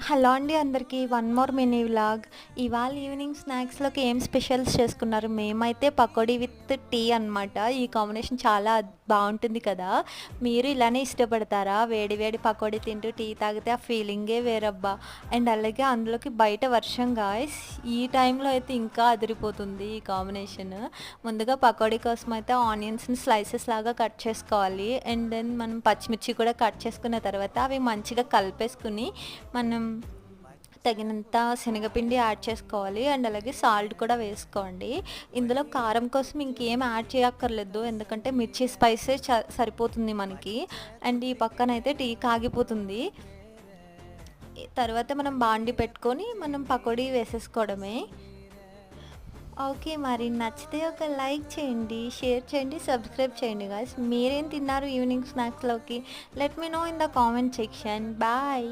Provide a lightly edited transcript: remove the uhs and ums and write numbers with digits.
Hello అండి అందరికీ one more mini vlog. ఇవాళ ఈవినింగ్ స్నాక్స్‌లోకి ఏం స్పెషల్స్ చేసుకున్నారు? మేమైతే పకోడీ విత్ టీ అనమాట. ఈ కాంబినేషన్ చాలా బావుంటుంది కదా! మీరు ఇలానే ఇష్టపడతారా? వేడి వేడి పకోడీ తింటూ టీ తాగితే ఆ ఫీలింగే వేరబ్బా! అండ్ అలాగే అందులోకి బయట వర్షం గాయ్స్. ఈ టైంలో అయితే ఇంకా అదిరిపోతుంది ఈ కాంబినేషన్. ముందుగా పకోడీ కోసం అయితే ఆనియన్స్‌ని స్లైసెస్ లాగా కట్ చేసుకోవాలి. అండ్ దెన్ మనం పచ్చిమిర్చి కూడా కట్ చేసుకున్న తర్వాత అవి మంచిగా కలిపేసుకుని మనం తగినంత శనగపిండి యాడ్ చేసుకోవాలి. అండ్ అలాగే సాల్ట్ కూడా వేసుకోండి. ఇందులో కారం కోసం ఇంకేం యాడ్ చేయక్కర్లేదు. ఎందుకంటే మిర్చి స్పైసే సరిపోతుంది మనకి. అండ్ ఈ పక్కనైతే టీ కాగిపోతుంది. తర్వాత మనం బాండి పెట్టుకొని మనం పకోడీ వేసేసుకోవడమే. ఓకే, మరి నచ్చితే ఒక లైక్ చేయండి, షేర్ చేయండి, సబ్స్క్రైబ్ చేయండి గాయ్స్. మీరేం తిన్నారు ఈవినింగ్ స్నాక్స్‌లోకి? Let me know in the comment section. Bye.